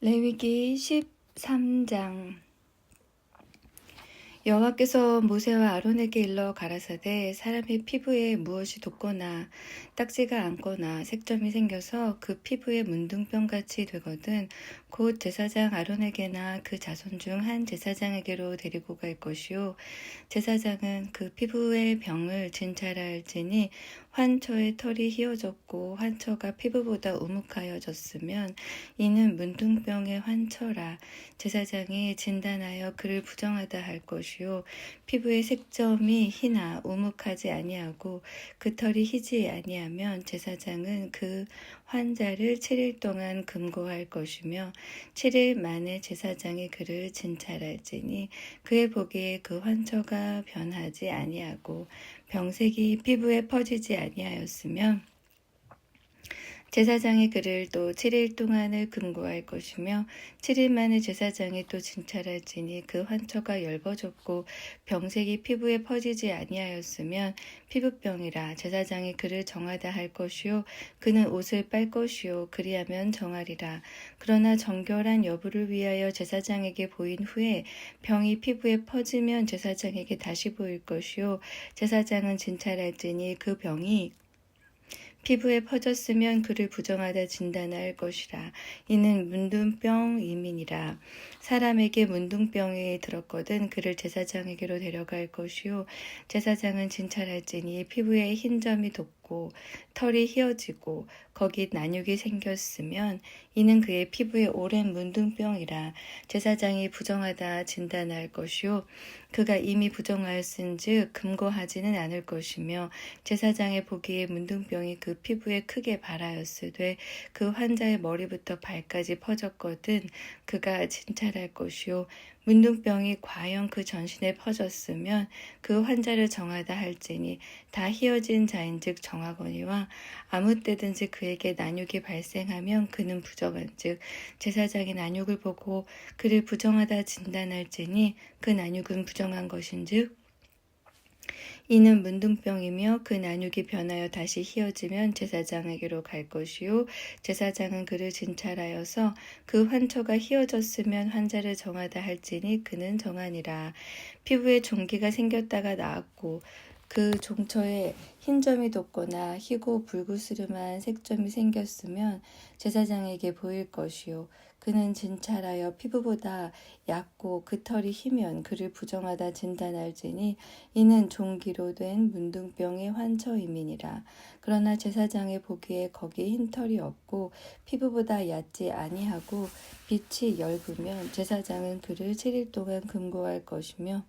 레위기 13장. 여호와께서 모세와 아론에게 일러 가라사대 사람의 피부에 무엇이 돋거나 딱지가 않거나 색점이 생겨서 그 피부에 문둥병같이 되거든 곧 제사장 아론에게나 그 자손 중 한 제사장에게로 데리고 갈 것이요 제사장은 그 피부의 병을 진찰할지니 환처의 털이 휘어졌고 환처가 피부보다 우묵하여졌으면 이는 문둥병의 환처라. 제사장이 진단하여 그를 부정하다 할 것이요 피부의 색점이 희나 우묵하지 아니하고 그 털이 희지 아니하면 제사장은 그 환자를 7일 동안 금고할 것이며 7일 만에 제사장이 그를 진찰할지니 그의 보기에 그 환처가 변하지 아니하고 병색이 피부에 퍼지지 아니하였으면 제사장이 그를 또 7일 동안을 금고할 것이며 7일 만에 제사장이 또 진찰할지니 그 환처가 엷어졌고 병색이 피부에 퍼지지 아니하였으면 피부병이라. 제사장이 그를 정하다 할 것이요 그는 옷을 빨 것이요 그리하면 정하리라. 그러나 정결한 여부를 위하여 제사장에게 보인 후에 병이 피부에 퍼지면 제사장에게 다시 보일 것이요 제사장은 진찰할지니 그 병이 피부에 퍼졌으면 그를 부정하다 진단할 것이라. 이는 문둥병임이니라. 사람에게 문둥병이 들었거든 그를 제사장에게로 데려갈 것이요 제사장은 진찰할지니 피부에 흰 점이 돋고 털이 휘어지고 거기 난육이 생겼으면 이는 그의 피부에 오랜 문둥병이라. 제사장이 부정하다 진단할 것이요 그가 이미 부정하였은즉 금고하지는 않을 것이며 제사장의 보기에 문둥병이 그 피부에 크게 발하였으되 그 환자의 머리부터 발까지 퍼졌거든 그가 진찰할 것이요 문둥병이 과연 그 전신에 퍼졌으면 그 환자를 정하다 할지니 다 휘어진 자인즉 정하거니와 아무 때든지 그에게 난육이 발생하면 그는 부정한즉 제사장이 난육을 보고 그를 부정하다 진단할지니 그 난육은 부정한 것인즉 이는 문둥병이며 그 난육이 변하여 다시 휘어지면 제사장에게로 갈 것이요 제사장은 그를 진찰하여서 그 환처가 휘어졌으면 환자를 정하다 할지니 그는 정하니라. 피부에 종기가 생겼다가 나았고 그 종처에 흰 점이 돋거나 희고 불구스름한 색점이 생겼으면 제사장에게 보일 것이요 그는 진찰하여 피부보다 얇고 그 털이 희면 그를 부정하다 진단할지니 이는 종기로 된 문둥병의 환처임이니라. 그러나 제사장의 보기에 거기 흰 털이 없고 피부보다 얕지 아니하고 빛이 엷으면 제사장은 그를 7일 동안 금고할 것이며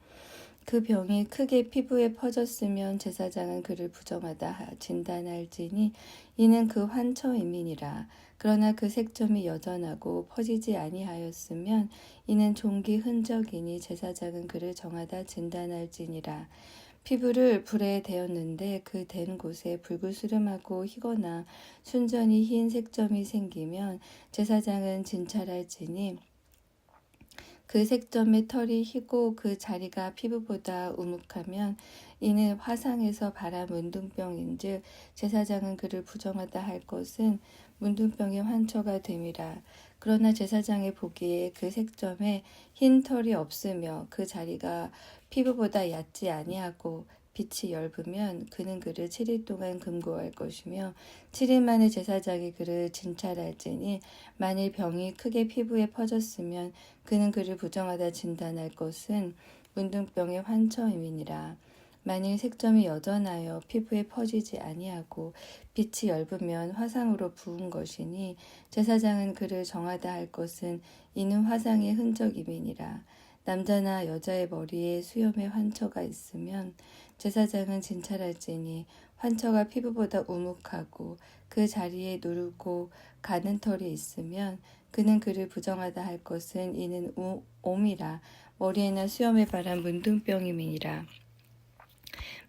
그 병이 크게 피부에 퍼졌으면 제사장은 그를 부정하다 진단할지니 이는 그 환처임이니라. 그러나 그 색점이 여전하고 퍼지지 아니하였으면 이는 종기 흔적이니 제사장은 그를 정하다 진단할지니라. 피부를 불에 대었는데 그 댄 곳에 불그스름하고 희거나 순전히 흰 색점이 생기면 제사장은 진찰할지니 그 색점의 털이 희고 그 자리가 피부보다 우묵하면 이는 화상에서 발한 문둥병인즉 제사장은 그를 부정하다 할 것은 문둥병의 환처가 됨이라. 그러나 제사장의 보기에 그 색점에 흰 털이 없으며 그 자리가 피부보다 얕지 아니하고 빛이 엷으면 그는 그를 7일 동안 금고할 것이며 7일 만에 제사장이 그를 진찰할지니 만일 병이 크게 피부에 퍼졌으면 그는 그를 부정하다 진단할 것은 문둥병의 환처임이니라. 만일 색점이 여전하여 피부에 퍼지지 아니하고 빛이 엷으면 화상으로 부은 것이니 제사장은 그를 정하다 할 것은 이는 화상의 흔적임이니라. 남자나 여자의 머리에 수염의 환처가 있으면 제사장은 진찰할지니 환처가 피부보다 우묵하고 그 자리에 누르고 가는 털이 있으면 그는 그를 부정하다 할 것은 이는 옴이라. 머리에나 수염에 발한 문둥병임이니라.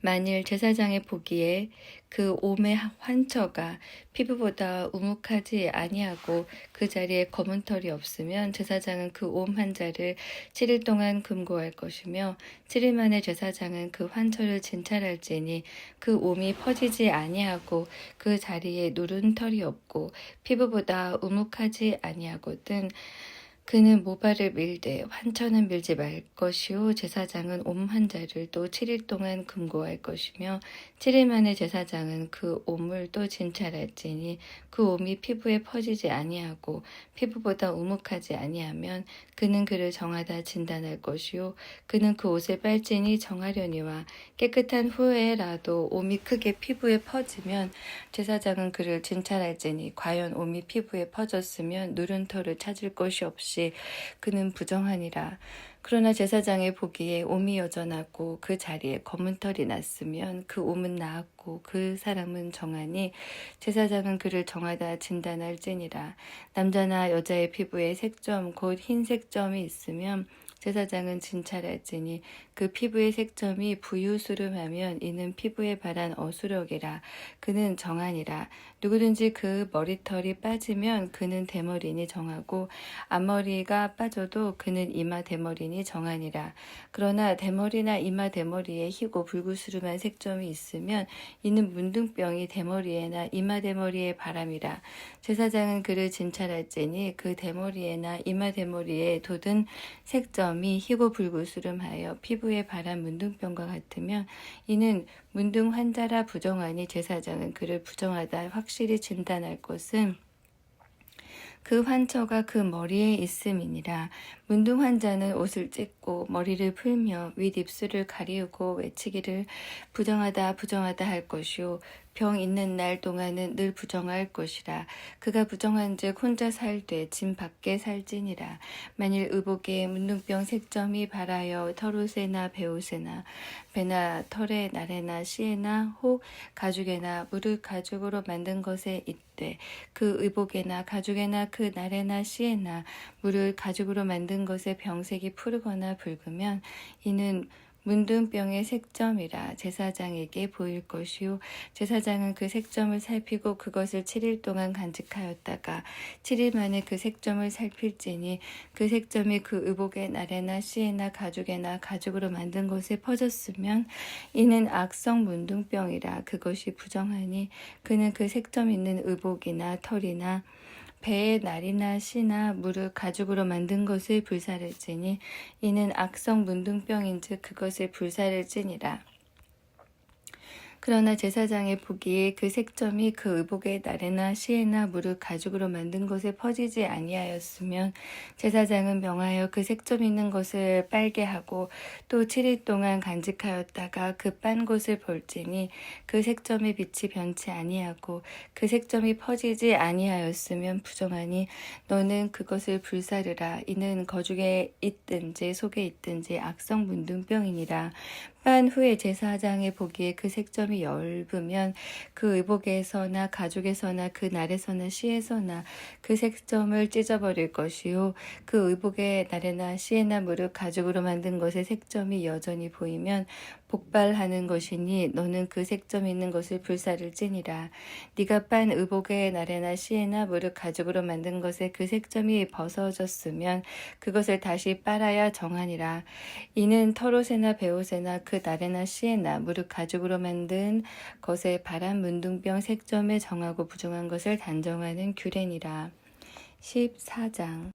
만일 제사장의 보기에 그 옴의 환처가 피부보다 우묵하지 아니하고 그 자리에 검은 털이 없으면 제사장은 그 옴 환자를 7일 동안 금고할 것이며 7일 만에 제사장은 그 환처를 진찰할지니 그 옴이 퍼지지 아니하고 그 자리에 누른 털이 없고 피부보다 우묵하지 아니하거든 그는 모발을 밀되 환처는 밀지 말 것이요 제사장은 옴 환자를 또 7일 동안 금고할 것이며 7일 만에 제사장은 그 옴을 또 진찰할지니 그 옴이 피부에 퍼지지 아니하고 피부보다 우묵하지 아니하면 그는 그를 정하다 진단할 것이요 그는 그 옷을 빨지니 정하려니와 깨끗한 후에라도 옴이 크게 피부에 퍼지면 제사장은 그를 진찰할지니 과연 옴이 피부에 퍼졌으면 누른 털을 찾을 것이 없이 그는 부정하니라. 그러나 제사장의 보기에 옴이 여전하고 그 자리에 검은 털이 났으면 그 옴은 나았고 그 사람은 정하니 제사장은 그를 정하다 진단할지니라. 남자나 여자의 피부에 색점 곧 흰 색점이 있으면 제사장은 진찰할지니 그 피부의 색점이 부유스름하면 이는 피부에 발한 어수력이라. 그는 정하니라. 누구든지 그 머리털이 빠지면 그는 대머리니 정하고 앞머리가 빠져도 그는 이마 대머리니 정하니라. 그러나 대머리나 이마 대머리에 희고 불구스름한 색점이 있으면 이는 문둥병이 대머리에나 이마 대머리에 바람이라. 제사장은 그를 진찰할지니 그 대머리에나 이마 대머리에 돋은 색점이 희고 불구스름하여 피부에 바람 문둥병과 같으면 이는 문둥 환자라 부정하니 제사장은 그를 부정하다 확실히 진단할 것은 그 환처가 그 머리에 있음이니라. 문둥 환자는 옷을 찢고 머리를 풀며 윗입술을 가리우고 외치기를 부정하다 부정하다 할 것이요 병 있는 날 동안은 늘 부정할 것이라. 그가 부정한즉 혼자 살되 진 밖에 살지니라. 만일 의복에 문둥병 색점이 발하여 털옷에나 베옷에나 배나 털에 나래나 씨에나 혹 가죽에나 무릇 가죽으로 만든 것에 있되 그 의복에나 가죽에나 그 나래나 씨에나 무릇 가죽으로 만든 것에 병색이 푸르거나 붉으면 이는 문둥병의 색점이라 제사장에게 보일 것이요 제사장은 그 색점을 살피고 그것을 7일 동안 간직하였다가 7일 만에 그 색점을 살필지니 그 색점이 그 의복의 나래나 씨에나 가죽에나 가죽으로 만든 것에 퍼졌으면 이는 악성 문둥병이라. 그것이 부정하니 그는 그 색점 있는 의복이나 털이나 배의 날이나 씨나 무릇 가죽으로 만든 것을 불사를지니 이는 악성 문둥병인즉 그것을 불사를지니라. 그러나 제사장의 보기에 그 색점이 그 의복의 나래나 씨에나 무릇 가죽으로 만든 것에 퍼지지 아니하였으면 제사장은 명하여 그 색점 있는 것을 빨게 하고 또 7일 동안 간직하였다가 그 빤 곳을 볼지니 그 색점의 빛이 변치 아니하고 그 색점이 퍼지지 아니하였으면 부정하니 너는 그것을 불사르라. 이는 거죽에 있든지 속에 있든지 악성 문둥병이니라. 빤 후에 제사장의 보기에 그 색점이 엷으면 그 의복에서나 가죽에서나 그 날에서나 씨에서나 그 색점을 찢어버릴 것이요 그 의복의 날에나 씨에나 무릇 가죽으로 만든 것의 색점이 여전히 보이면 복발하는 것이니 너는 그 색점 있는 것을 불사를지니라. 네가 빤 의복의 날에나 씨에나 무릇 가죽으로 만든 것에 그 색점이 벗어졌으면 그것을 다시 빨아야 정하니라. 이는 털옷에나 베옷에나 그 날에나 씨에나 무릇 가죽으로 만든 것에 바람 문둥병 색점에 정하고 부정한 것을 단정하는 규례니라. 14장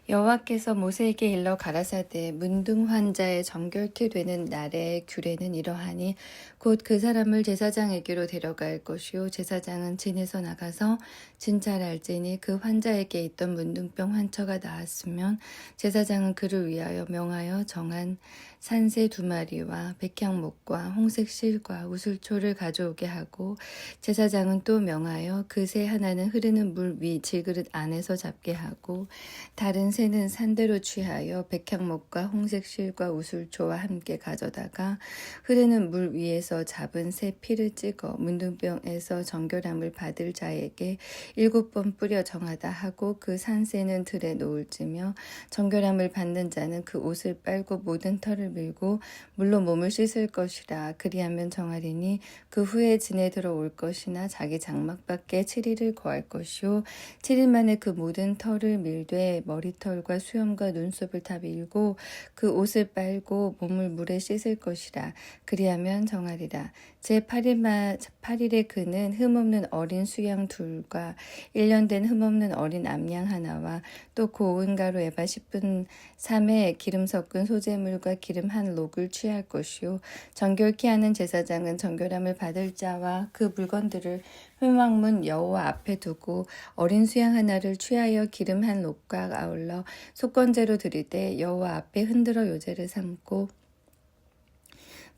여호와께서 모세에게 일러 가라사대 문둥 환자의 정결케 되는 날의 규례는 이러하니 곧 그 사람을 제사장에게로 데려갈 것이요 제사장은 진에서 나가서 진찰할지니 그 환자에게 있던 문둥병 환처가 나았으면 제사장은 그를 위하여 명하여 정한 산새 2마리와 백향목과 홍색 실과 우슬초를 가져오게 하고 제사장은 또 명하여 그 새 하나는 흐르는 물 위 질그릇 안에서 잡게 하고 다른 새는 산대로 취하여 백향목과 홍색 실과 우슬초와 함께 가져다가 흐르는 물 위에서 잡은 새 피를 찍어 문둥병에서 정결함을 받을 자에게 7번 뿌려 정하다 하고 그 산새는 들에 놓을지며 정결함을 받는 자는 그 옷을 빨고 모든 털을 밀고 물로 몸을 씻을 것이라. 그리하면 정하리니 그 후에 진에 들어올 것이나 자기 장막 밖에 7일을 거할 것이요 7일 만에 그 모든 털을 밀되 머리털과 수염과 눈썹을 다 밀고 그 옷을 빨고 몸을 물에 씻을 것이라. 그리하면 정하리라. 전결하리라. 제8일에 그는 흠없는 어린 수양 둘과 1년 된 흠없는 어린 암양 하나와 또 고운 가루 에바 10분 3에 기름 섞은 소재물과 기름 한 록을 취할 것이요. 정결케 하는 제사장은 정결함을 받을 자와 그 물건들을 회막문 여호와 앞에 두고 어린 수양 하나를 취하여 기름 한 록과 아울러 속건제로 드리되 여호와 앞에 흔들어 요제를 삼고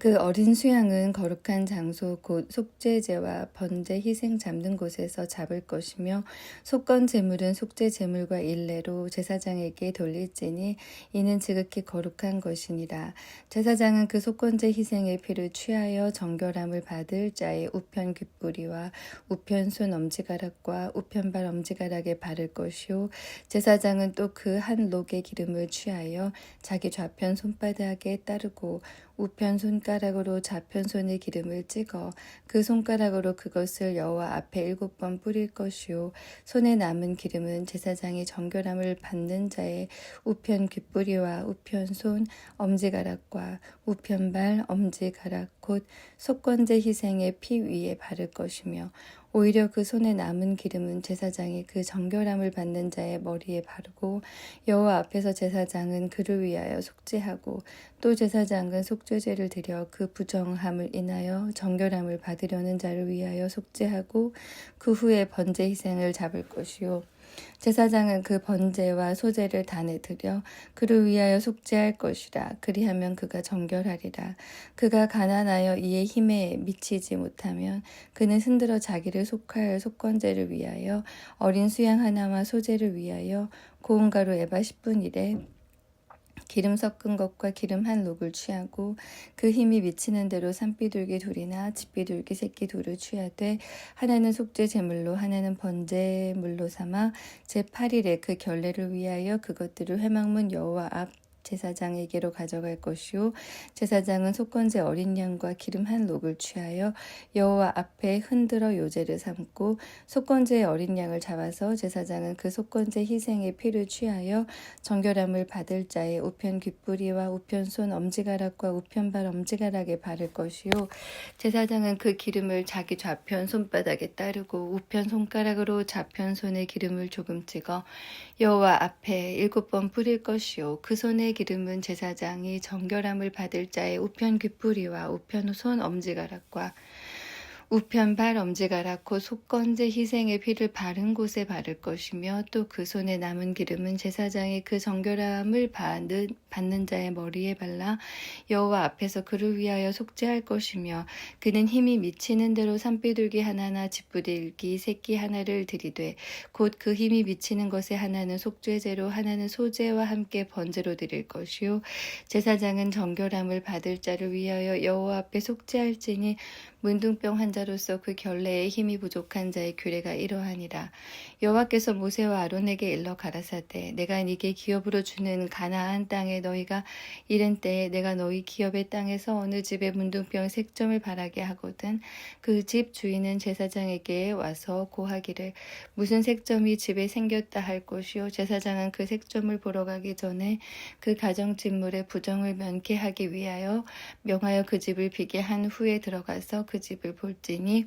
그 어린 수양은 거룩한 장소 곧 속죄제와 번제 희생 잡는 곳에서 잡을 것이며 속건 제물은 속죄 제물과 일례로 제사장에게 돌릴지니 이는 지극히 거룩한 것이니라. 제사장은 그 속건제 희생의 피를 취하여 정결함을 받을 자의 우편 귓뿌리와 우편 손 엄지가락과 우편 발 엄지가락에 바를 것이요 제사장은 또 그 한 록의 기름을 취하여 자기 좌편 손바닥에 따르고 우편 손가락으로 좌편 손의 기름을 찍어 그 손가락으로 그것을 여호와 앞에 7번 뿌릴 것이요 손에 남은 기름은 제사장이 정결함을 받는 자의 우편 귓뿌리와 우편 손 엄지가락과 우편 발 엄지가락 곧 속건제 희생의 피 위에 바를 것이며 오히려 그 손에 남은 기름은 제사장이 그 정결함을 받는 자의 머리에 바르고 여호와 앞에서 제사장은 그를 위하여 속죄하고 또 제사장은 속죄제를 드려 그 부정함을 인하여 정결함을 받으려는 자를 위하여 속죄하고 그 후에 번제 희생을 잡을 것이요 제사장은 그 번제와 소제를 단에 드려 그를 위하여 속죄할 것이라. 그리하면 그가 정결하리라. 그가 가난하여 이에 힘에 미치지 못하면 그는 흔들어 자기를 속할 속건제를 위하여 어린 수양 하나와 소제를 위하여 고운 가루 에바 10분이래 기름 섞은 것과 기름 한 록을 취하고 그 힘이 미치는 대로 산비둘기 둘이나 집비둘기 새끼 둘을 취하되 하나는 속죄 제물로 하나는 번제물로 삼아 제8일에 그 결례를 위하여 그것들을 회막문 여호와 앞 제사장에게로 가져갈 것이요 제사장은 속건제 어린 양과 기름 한 록을 취하여 여호와 앞에 흔들어 요제를 삼고 속건제의 어린 양을 잡아서 제사장은 그 속건제 희생의 피를 취하여 정결함을 받을 자의 우편 귓뿌리와 우편 손 엄지가락과 우편 발 엄지가락에 바를 것이요 제사장은 그 기름을 자기 좌편 손바닥에 따르고 우편 손가락으로 좌편 손에 기름을 조금 찍어 여호와 앞에 7번 뿌릴 것이요 그 손에 기름은 제사장이 정결함을 받을 자의 우편 귓뿌리와 우편 손 엄지가락과 우편 발 엄지가락 곧 속건제 희생의 피를 바른 곳에 바를 것이며 또 그 손에 남은 기름은 제사장이 그 정결함을 받는 자의 머리에 발라 여호와 앞에서 그를 위하여 속죄할 것이며 그는 힘이 미치는 대로 산비둘기 하나나 집부들기 새끼 하나를 드리되 곧 그 힘이 미치는 것에 하나는 속죄제로 하나는 소제와 함께 번제로 드릴 것이요 제사장은 정결함을 받을 자를 위하여 여호와 앞에 속죄할지니 문둥병 환자로서 그 결례에 힘이 부족한 자의 규례가 이러하니라. 여호와께서 모세와 아론에게 일러 가라사대 내가 네게 기업으로 주는 가나안 땅에 너희가 이른 때에 내가 너희 기업의 땅에서 어느 집에 문둥병 색점을 바라게 하거든 그 집 주인은 제사장에게 와서 고하기를 무슨 색점이 집에 생겼다 할 것이요 제사장은 그 색점을 보러 가기 전에 그 가정집물의 부정을 면케하기 위하여 명하여 그 집을 비게 한 후에 들어가서 그 집을 볼지니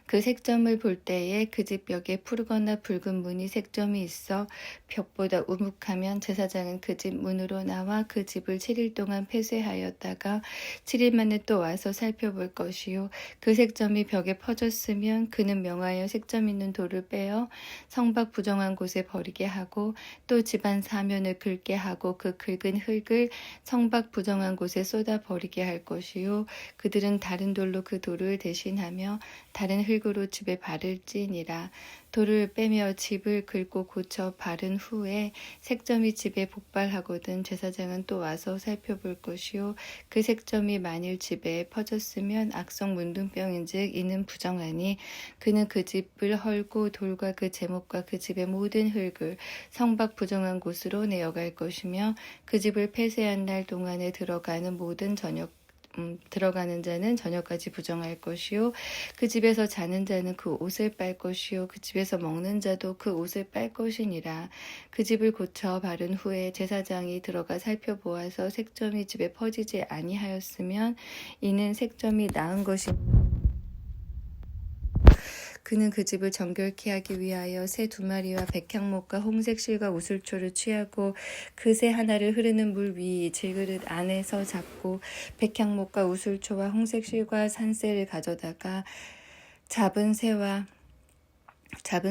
그 색점을 볼 때에 그 집 벽에 푸르거나 붉은 무늬 색점이 있어 벽보다 우묵하면 제사장은 그 집 문으로 나와 그 집을 7일 동안 폐쇄하였다가 7일 만에 또 와서 살펴볼 것이요 그 색점이 벽에 퍼졌으면 그는 명하여 색점 있는 돌을 빼어 성밖 부정한 곳에 버리게 하고 또 집안 사면을 긁게 하고 그 긁은 흙을 성밖 부정한 곳에 쏟아 버리게 할 것이요 그들은 다른 돌로 그 돌을 대신하며 다른 흙으로 집에 바를지니라. 돌을 빼며 집을 긁고 고쳐 바른 후에 색점이 집에 복발하거든 제사장은 또 와서 살펴볼 것이요 그 색점이 만일 집에 퍼졌으면 악성 문둥병인즉 이는 부정하니 그는 그 집을 헐고 돌과 그 제목과 그 집의 모든 흙을 성밖 부정한 곳으로 내어갈 것이며 그 집을 폐쇄한 날 동안에 들어가는 모든 저녁 들어가는 자는 저녁까지 부정할 것이요 그 집에서 자는 자는 그 옷을 빨 것이요 그 집에서 먹는 자도 그 옷을 빨 것이니라. 그 집을 고쳐 바른 후에 제사장이 들어가 살펴보아서 색점이 집에 퍼지지 아니하였으면 이는 색점이 나은 것이 그는 그 집을 정결케 하기 위하여 새 2마리와 백향목과 홍색실과 우슬초를 취하고 그 새 하나를 흐르는 물 위 질그릇 안에서 잡고 백향목과 우슬초와 홍색실과 산새를 가져다가 잡은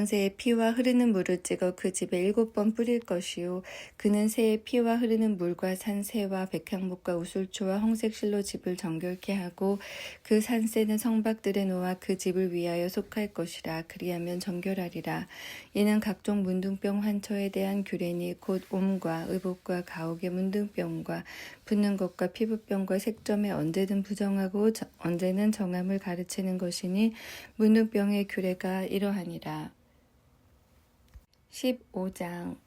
새의 피와 흐르는 물을 찍어 그 집에 7번 뿌릴 것이요 그는 새의 피와 흐르는 물과 산새와 백향목과 우슬초와 홍색실로 집을 정결케 하고 그 산새는 성박들에 놓아 그 집을 위하여 속할 것이라. 그리하면 정결하리라. 이는 각종 문둥병 환처에 대한 규례니 곧 옴과 의복과 가옥의 문둥병과 붓는 것과 피부병과 색점에 언제든 부정하고 언제는 정함을 가르치는 것이니 문둥병의 규례가 이러하니라. 15장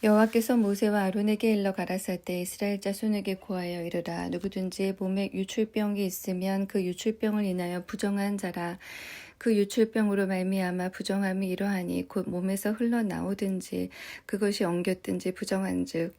여호와께서 모세와 아론에게 일러 가라사대 때 이스라엘 자손에게 고하여 이르라. 누구든지 몸에 유출병이 있으면 그 유출병을 인하여 부정한 자라. 그 유출병으로 말미암아 부정함이 이러하니 곧 몸에서 흘러나오든지 그것이 엉겼든지 부정한즉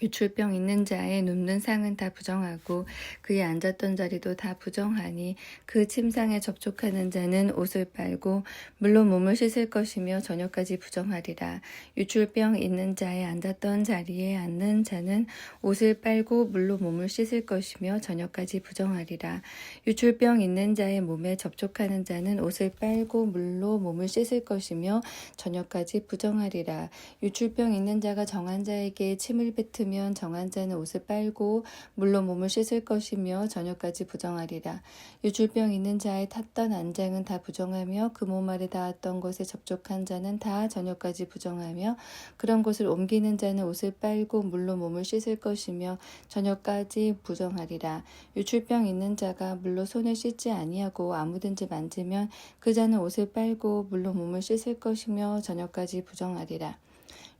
유출병 있는 자의 눕는 상은 다 부정하고 그의 앉았던 자리도 다 부정하니 그 침상에 접촉하는 자는 옷을 빨고 물로 몸을 씻을 것이며 저녁까지 부정하리라. 유출병 있는 자의 앉았던 자리에 앉는 자는 옷을 빨고 물로 몸을 씻을 것이며 저녁까지 부정하리라. 유출병 있는 자의 몸에 접촉하는 자는 옷을 빨고 물로 몸을 씻을 것이며 저녁까지 부정하리라. 유출병 있는 자가 정한 자에게 침을 뱉으면 정한 자는 옷을 빨고 물로 몸을 씻을 것이며 저녁까지 부정하리라. 유출병 있는 자의 탔던 안장은 다 부정하며 그 몸 아래 닿았던 것에 접촉한 자는 다 저녁까지 부정하며 그런 것을 옮기는 자는 옷을 빨고 물로 몸을 씻을 것이며 저녁까지 부정하리라. 유출병 있는 자가 물로 손을 씻지 아니하고 아무든지 만지면 그 자는 옷을 빨고 물로 몸을 씻을 것이며 저녁까지 부정하리라.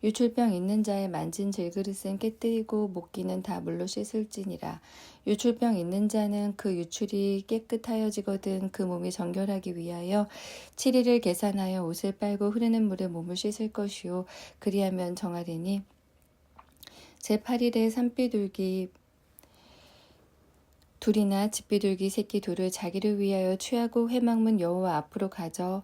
유출병 있는 자의 만진 질그릇은 깨뜨리고 목기는 다 물로 씻을지니라. 유출병 있는 자는 그 유출이 깨끗하여지거든 그 몸이 정결하기 위하여 7일을 계산하여 옷을 빨고 흐르는 물에 몸을 씻을 것이요 그리하면 정하리니 제8일에 산비둘기 둘이나 집비둘기 새끼 둘을 자기를 위하여 취하고 회막문 여호와 앞으로 가서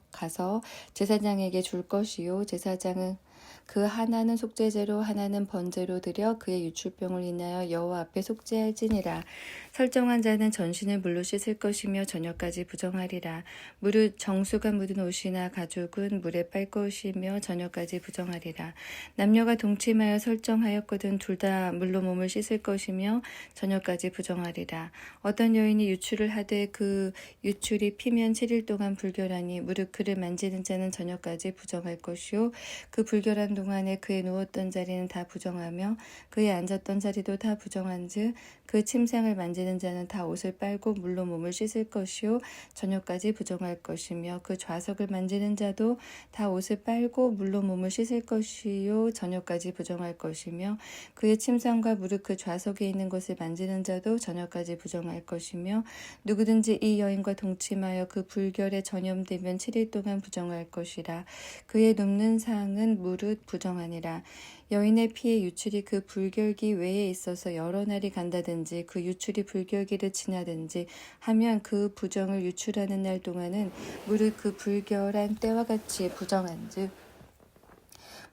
제사장에게 줄 것이요 제사장은 그 하나는 속죄제로 하나는 번제로 드려 그의 유출병을 인하여 여호와 앞에 속죄할지니라. 설정한 자는 전신을 물로 씻을 것이며 저녁까지 부정하리라. 무릇 정수가 묻은 옷이나 가죽은 물에 빨 것이며 저녁까지 부정하리라. 남녀가 동침하여 설정하였거든 둘 다 물로 몸을 씻을 것이며 저녁까지 부정하리라. 어떤 여인이 유출을 하되 그 유출이 피면 7일 동안 불결하니 무릇 그를 만지는 자는 저녁까지 부정할 것이요 그 불결한 동안에 그의 누웠던 자리는 다 부정하며 그의 앉았던 자리도 다 부정한즉 그 침상을 만지는 자는 다 옷을 빨고 물로 몸을 씻을 것이요 저녁까지 부정할 것이며 그 좌석을 만지는 자도 다 옷을 빨고 물로 몸을 씻을 것이요 저녁까지 부정할 것이며 그의 침상과 무릇 그 좌석에 있는 것을 만지는 자도 저녁까지 부정할 것이며 누구든지 이 여인과 동침하여 그 불결에 전염되면 7일 동안 부정할 것이라. 그의 눕는 상은 무릇 부정하니라. 여인의 피의 유출이 그 불결기 외에 있어서 여러 날이 간다든지 그 유출이 불결기를 지나든지 하면 그 부정을 유출하는 날 동안은 무릇 그 불결한 때와 같이 부정한즉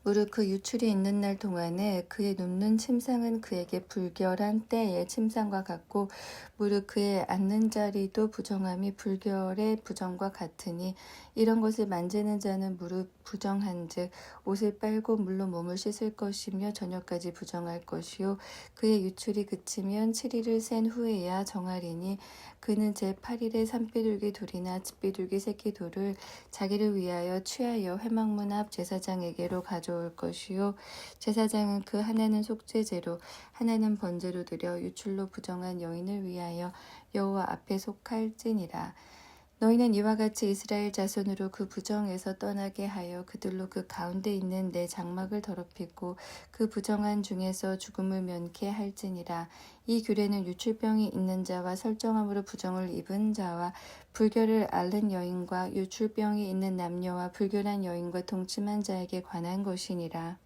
무릇 그 유출이 있는 날 동안에 그의 눕는 침상은 그에게 불결한 때의 침상과 같고 무릇 그의 앉는 자리도 부정함이 불결의 부정과 같으니 이런 것을 만지는 자는 무릇 부정한즉 옷을 빨고 물로 몸을 씻을 것이며 저녁까지 부정할 것이요 그의 유출이 그치면 7일을 센 후에야 정하리니 그는 제8일에 산비둘기 둘이나 집비둘기 새끼 둘을 자기를 위하여 취하여 회막문 앞 제사장에게로 가져올 것이요 제사장은 그 하나는 속죄제로 하나는 번제로 드려 유출로 부정한 여인을 위하여 여호와 앞에 속할지니라. 너희는 이와 같이 이스라엘 자손으로 그 부정에서 떠나게 하여 그들로 그 가운데 있는 내 장막을 더럽히고 그 부정한 중에서 죽음을 면케 할지니라. 이 규례는 유출병이 있는 자와 설정함으로 부정을 입은 자와 불결을 앓는 여인과 유출병이 있는 남녀와 불결한 여인과 동침한 자에게 관한 것이니라.